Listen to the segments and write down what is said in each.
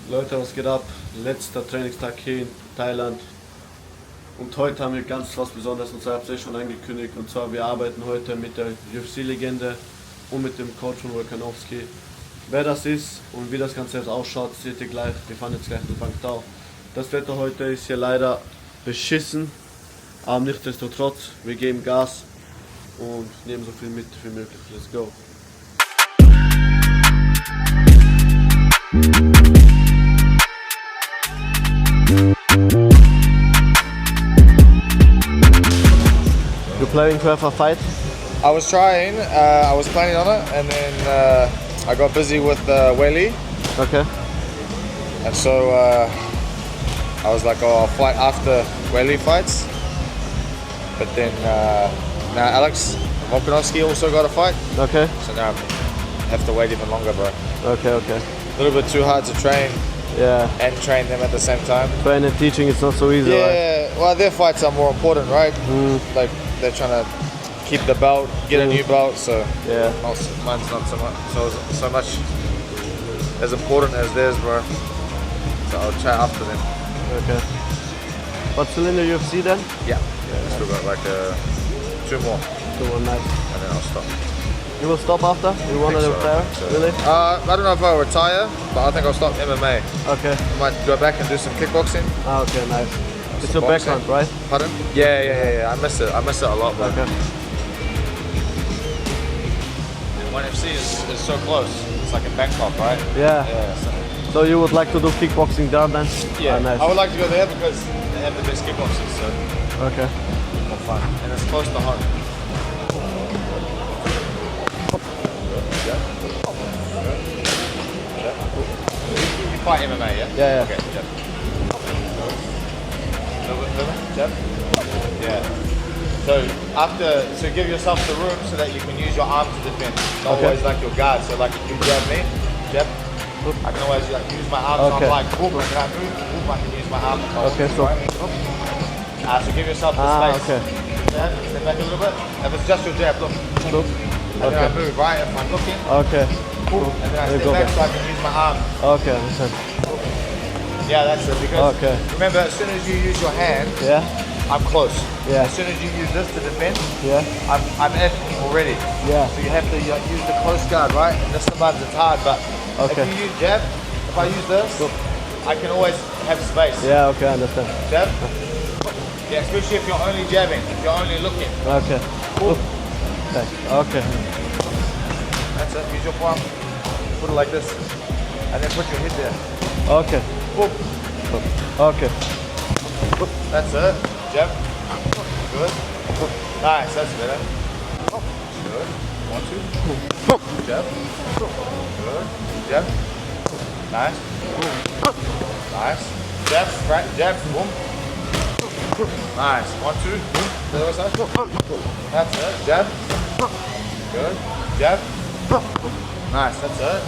Leute, was geht ab? Letzter Trainingstag hier in Thailand. Und heute haben wir ganz was Besonderes, und zwar habe ich schon angekündigt. Und zwar, wir arbeiten heute mit der UFC-Legende und mit dem Coach von Volkanovski. Wer das ist und wie das Ganze jetzt ausschaut, seht ihr gleich. Wir fahren jetzt gleich nach Bangthao. Das Wetter heute ist hier leider beschissen, aber nichtsdestotrotz, wir geben Gas und nehmen so viel mit wie möglich. Let's go! You're planning to have a fight? I was trying, I was planning on it, and then I got busy with Weili, Okay. and so I was like, oh, I'll fight after Weili fights. But then now Alex Volkanovski also got a fight, Okay. so now I have to wait even longer, bro. Okay, okay. A little bit too hard to train Yeah. and train them at the same time. Training and teaching is not so easy, right? Yeah, well, their fights are more important, right? Like they're trying to keep the belt, get a new belt, so Yeah. mine's not so much as important as theirs, bro. So I'll chat after them. Okay. But still in the UFC then? Yeah, still got like 2 more, So nice. and then I'll stop. You will stop after? You want to so. retire? So- Really? I don't know if I'll retire, but I think I'll stop MMA. Okay. I might go back and do some kickboxing. Ah, okay, nice. It's your boxing. background, right? Pardon? Yeah. I miss it. I miss it a lot, bro. Okay. 1FC is so close. It's like in Bangkok, right? Yeah. Yeah. So you would like to do kickboxing there then? Yeah, Ah, nice. I would like to go there because they have the best kickboxers, so Okay. more fun. And it's close to home. You fight MMA, yeah? Yeah. Okay, jab. A little bit further, jab. Yeah. So give yourself the room so that you can use your arm to defend. Not Okay. always like your guard. So like if you jab me, jab, I can always like use my arm. So Okay. I'm like, boom, and then I move, boom, I can use my arm. Okay, so- So give yourself the Ah, space. okay. Jab, step back a little bit. If it's just your jab, look. Look. And then I Okay. move, right? If I'm looking, Okay. boom, and then I You step go back back. so I can use my arm. Okay, understand. Yeah, that's it. Because Okay. remember, as soon as you use your hand, Yeah? I'm close. Yeah. As soon as you use this to defend, Yeah? I'm in already. Yeah. So you have to use the close guard, right? And this sometimes it's hard, but Okay. if you use jab, if I use this, I can always have space. Yeah, okay, I understand. Jab. Yeah, especially if you're only jabbing, if you're only looking. Okay. Boom. Okay. Okay. That's it. Use your palm. Put it like this, and then put your head there. Okay. Boom. Okay. That's it. Jab. Good. Nice. That's better. Good. 1, 2. Jab. Good. Jab. Nice. Nice. Jab. Right. Jab. Boom. Nice. 1, 2. Boom. The other side. That's it. Jab. Good. Jab. Nice. That's it.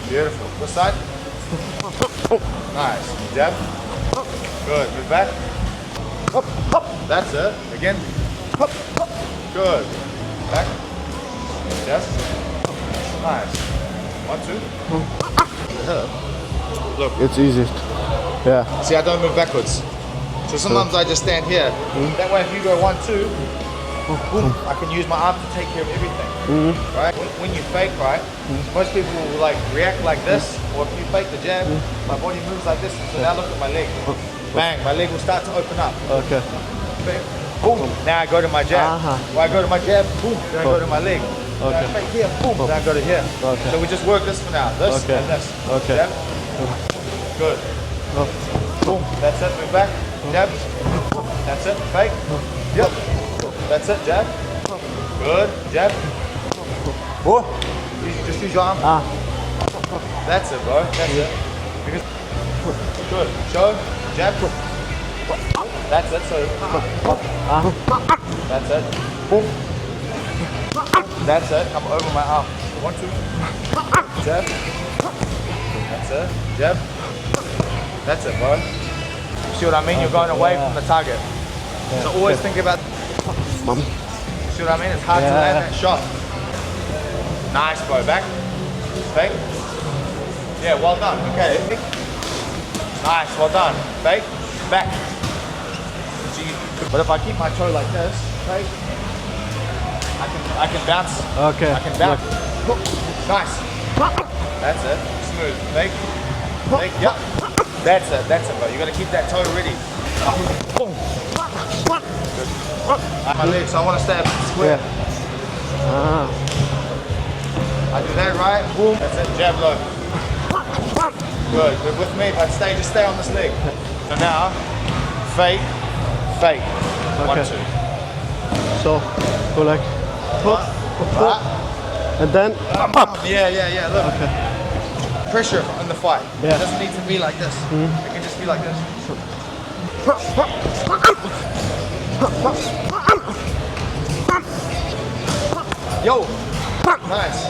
Beautiful. This side. Nice. Jab. Good. Move back. That's it. Again. Good. Back. Jab. Nice. 1, 2. Look. It's easy. Yeah. See, I don't move backwards. So sometimes I just stand here. That way, if you go 1, 2, boom, I can use my arm to take care of everything. Right? When you fake, right? Most people will like react like this, or if you fake the jab, my body moves like this. So now look at my leg. Bang, my leg will start to open up. Okay. Boom. Now I go to my jab. When I go to my jab, boom. Then I go to my leg. Then I fake here, boom. Then I go to here. Okay. So we just work this for now. This Okay. and this. Okay. Jab. Good. Boom. That's it. Move back. Jab. That's it. Fake. Yep. That's it. Jab. Good. Jab. Oh. Just use your arm. Ah. That's it, bro. That's it. Good. Show. Jab. That's it. So. That's it. Boom. That's it. Come over my arm. 1, 2. Jab. That's it. Jab. That's it, bro. See what I mean? You're going away from the target. So always think about. See what I mean? It's hard to land that shot. Nice, bro. Back. Fake. Yeah, well done. Okay. Nice, well done. Fake, back. But if I keep my toe like this, fake, I can bounce. Okay. I can bounce. Nice. That's it. Smooth. Fake. Fake. Yep. That's it. That's it, bro. You gotta keep that toe ready. Boom. Good. My legs. So I want to stay up square. Ah. I do that right. Boom. That's it. Jab low. Good. Good with me. But just stay on this leg. So now, fake, fake. Okay. 1, 2. So, go like, and then up. Yeah. Look. Okay. Pressure in the fight. Yeah. It doesn't need to be like this. It can just be like this. Yo. Nice.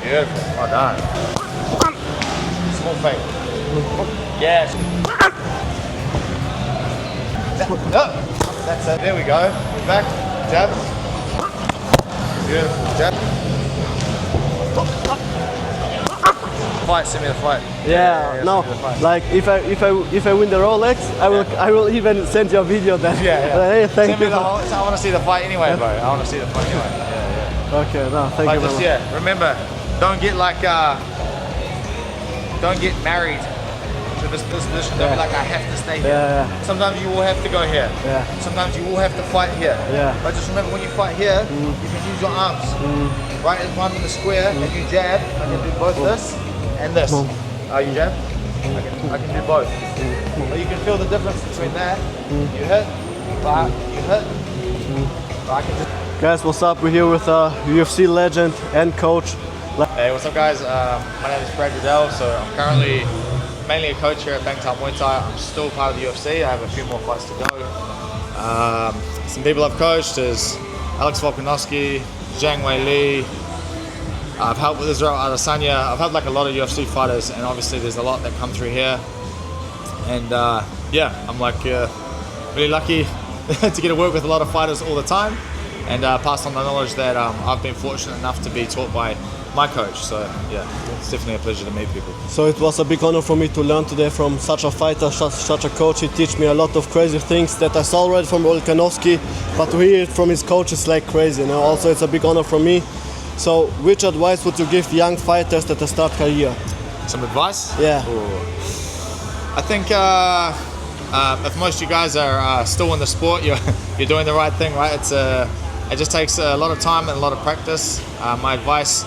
Beautiful. Well done. Small fake. Yes. That's it. There we go. Back. Jab. Beautiful. Jab. Fight. Send me the fight. Yeah, no. Like if I win the Rolex, I will even send you a video then. Yeah. Hey, thank Send you. me the whole. I want to see the fight anyway, bro. I want to see the fight anyway. Yeah. Okay, no, thank you very much. Yeah. Remember, don't get like don't get married to this position. Don't be like I have to stay here. Yeah. Sometimes you will have to go here. Yeah. Sometimes you will have to fight here. Yeah. But just remember, when you fight here, you can use your arms. Right, if I'm in the square and you jab, I can do both this and this. You jab? I can do both. But you can feel the difference between that. You hit, but you hit. But I can just. Guys, what's up? We're here with a UFC legend and coach. Hey, what's up, guys? My name is Brad Riddell. So I'm currently mainly a coach here at Bangthao Muay Thai. I'm still part of the UFC. I have a few more fights to go. Some people I've coached is Alex Volkanovski, Zhang Wei Li. I've helped with Israel Adesanya. I've had like a lot of UFC fighters, and obviously there's a lot that come through here. And yeah, I'm like really lucky to get to work with a lot of fighters all the time, and pass on the knowledge that I've been fortunate enough to be taught by my coach. So yeah, it's definitely a pleasure to meet people. So it was a big honor for me to learn today from such a fighter, such a coach. He teach me a lot of crazy things that I saw already from Volkanovski, but to hear it from his coach is like crazy. You know? Also, it's a big honor for me. So, which advice would you give young fighters that start career? Some advice? Yeah. Ooh. I think if most of you guys are still in the sport, you're doing the right thing, right? It just takes a lot of time and a lot of practice. My advice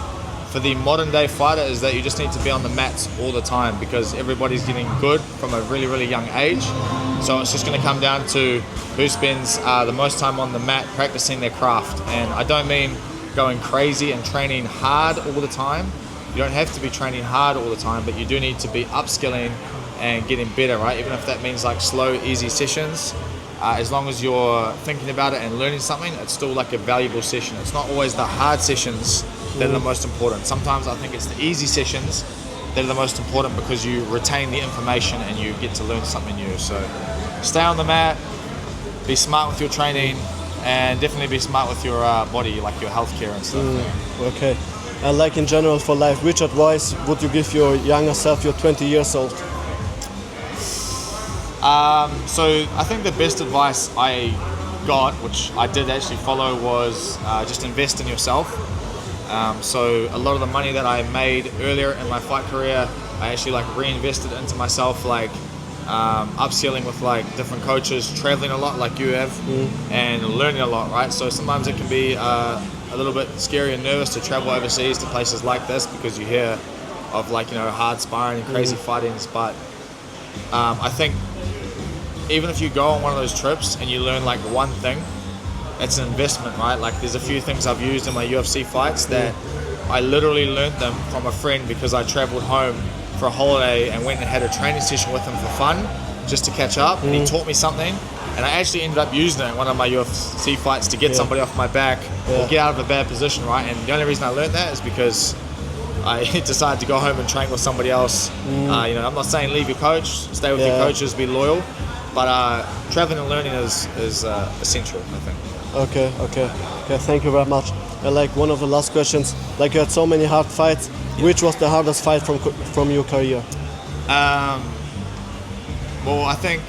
for the modern day fighter is that you just need to be on the mats all the time, because everybody's getting good from a really, really young age. So it's just going to come down to who spends the most time on the mat practicing their craft. And I don't mean going crazy and training hard all the time. You don't have to be training hard all the time, but you do need to be upskilling and getting better, right? Even if that means like slow, easy sessions. As long as you're thinking about it and learning something, it's still like a valuable session. It's not always the hard sessions that are the most important. Sometimes I think it's the easy sessions that are the most important, because you retain the information and you get to learn something new. So stay on the mat, be smart with your training, and definitely be smart with your body, like your healthcare and stuff. Okay. And like in general for life, which advice would you give your younger self, you're 20 years old? So I think the best advice I got, which I did actually follow, was just invest in yourself. So a lot of the money that I made earlier in my fight career, I actually like reinvested into myself, like upskilling with like different coaches, traveling a lot like you have, and learning a lot, right? So sometimes it can be a little bit scary and nervous to travel overseas to places like this, because you hear of like, you know, hard sparring and crazy fightings. But I think even if you go on one of those trips and you learn like one thing, it's an investment, right? Like there's a few things I've used in my UFC fights that I literally learned them from a friend, because I traveled home for a holiday and went and had a training session with him for fun, just to catch up, and he taught me something, and I actually ended up using it in one of my UFC fights to get somebody off my back or get out of a bad position, right? And the only reason I learned that is because I decided to go home and train with somebody else. You know, I'm not saying leave your coach, stay with your coaches, be loyal, but traveling and learning is essential, I think. Okay. Thank you very much. Like one of the last questions. Like you had so many hard fights. Which was the hardest fight from your career? Well, I think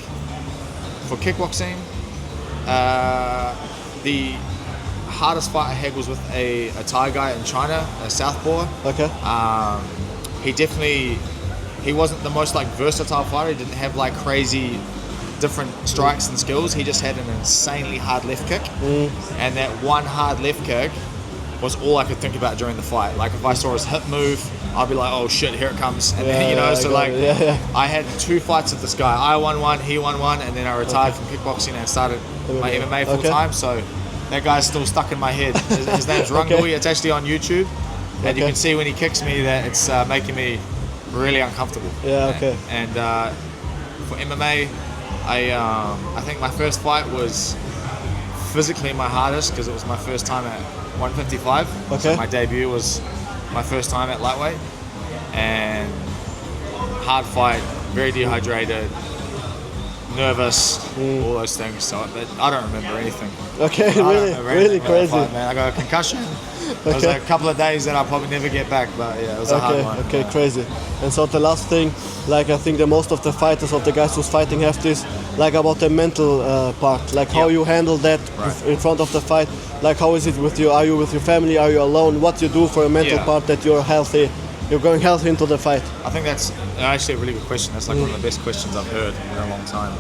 for kickboxing, the hardest fight I had was with a Thai guy in China, a southpaw. Okay. He wasn't the most like versatile fighter. He didn't have like crazy different strikes and skills. He just had an insanely hard left kick, and that one hard left kick was all I could think about during the fight. Like if I saw his hip move, I'd be like, oh shit, here it comes. And then, I had 2 fights with this guy. I won one, he won one, and then I retired from kickboxing and started my MMA full time. So that guy's still stuck in my head. His name's Rangui. It's actually on YouTube, and you can see when he kicks me that it's making me really uncomfortable. And for MMA, I think my first fight was physically my hardest because it was my first time at 155. So my debut was my first time at lightweight, and hard fight, very dehydrated, nervous, all those things. So I don't remember anything. Okay, really crazy. Fight, man. I got a concussion. It was a couple of days that I'll probably never get back, but yeah, it was a hard one. Okay, crazy. And so the last thing, like I think the most of the fighters, of the guys who's fighting have this, like about the mental part, like how you handle that in front of the fight, like how is it with you? Are you with your family? Are you alone? What you do for a mental part that you're healthy? You're going healthy into the fight. I think that's actually a really good question. That's like one of the best questions I've heard in a long time.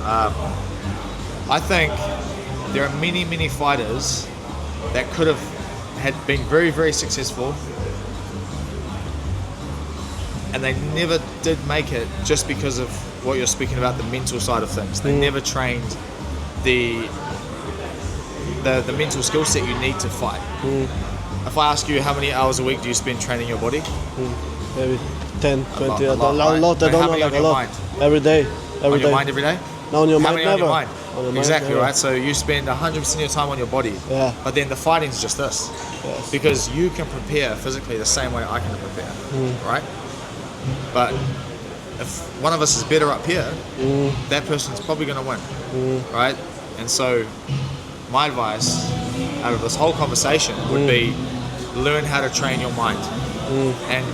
I think there are many fighters that could have had been very successful, and they never did make it just because of what you're speaking about, the mental side of things. They never trained the mental skill set you need to fight. If I ask you how many hours a week do you spend training your body? Maybe 10, 20, a lot. Right? I don't know, like a lot. Mind? Every day. On your mind every day? No, on your how mind many never. On your mind? Exactly, right? So you spend 100% of your time on your body. Yeah. But then the fighting is just this. Yes. Because you can prepare physically the same way I can prepare, right? But if one of us is better up here, that person's probably going to win, right? And so my advice out of this whole conversation would be learn how to train your mind. And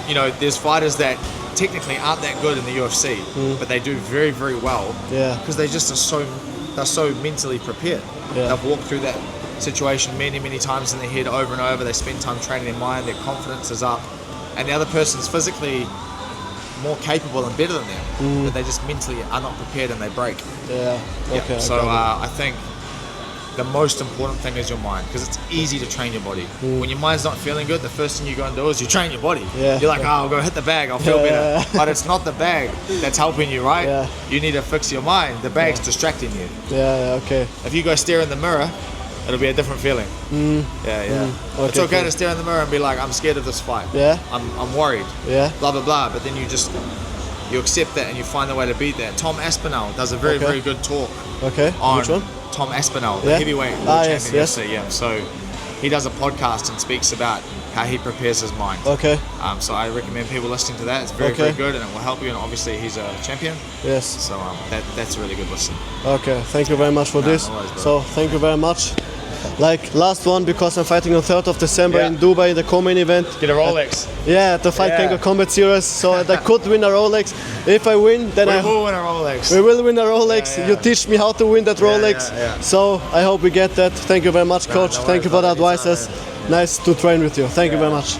you know, there's fighters that technically aren't that good in the UFC, but they do very well because they just they're so mentally prepared. They've walked through that situation many times in their head over and over. They spend time training their mind, their confidence is up, and the other person's physically more capable and better than them, but they just mentally are not prepared and they break. So I think the most important thing is your mind, because it's easy to train your body. When your mind's not feeling good, the first thing you go and do is you train your body. You're like, oh, I'll go hit the bag, I'll feel better. But it's not the bag that's helping you, right? You need to fix your mind. The bag's distracting you. If you go stare in the mirror, it'll be a different feeling. It's okay to stare in the mirror and be like, I'm scared of this fight. I'm worried. Blah blah blah. But then you accept that and you find a way to beat that. Tom Aspinall does a very good talk. On which one? Tom Aspinall, the heavyweight world champion. So he does a podcast and speaks about how he prepares his mind. So I recommend people listening to that. It's very good, and it will help you. And obviously he's a champion. So that's a really good listen. Thank you very much for this. No worries, so thank you very much. Like last one, because I'm fighting on 3rd of December in Dubai, the co-main event. Get a Rolex. The Fight Kangaroo Combat Series. So I could win a Rolex. If I win, then we will win a Rolex. We will win a Rolex. You teach me how to win that Rolex. So I hope we get that. Thank you very much, coach. Thank you for the advices. Nice to train with you. Thank you very much.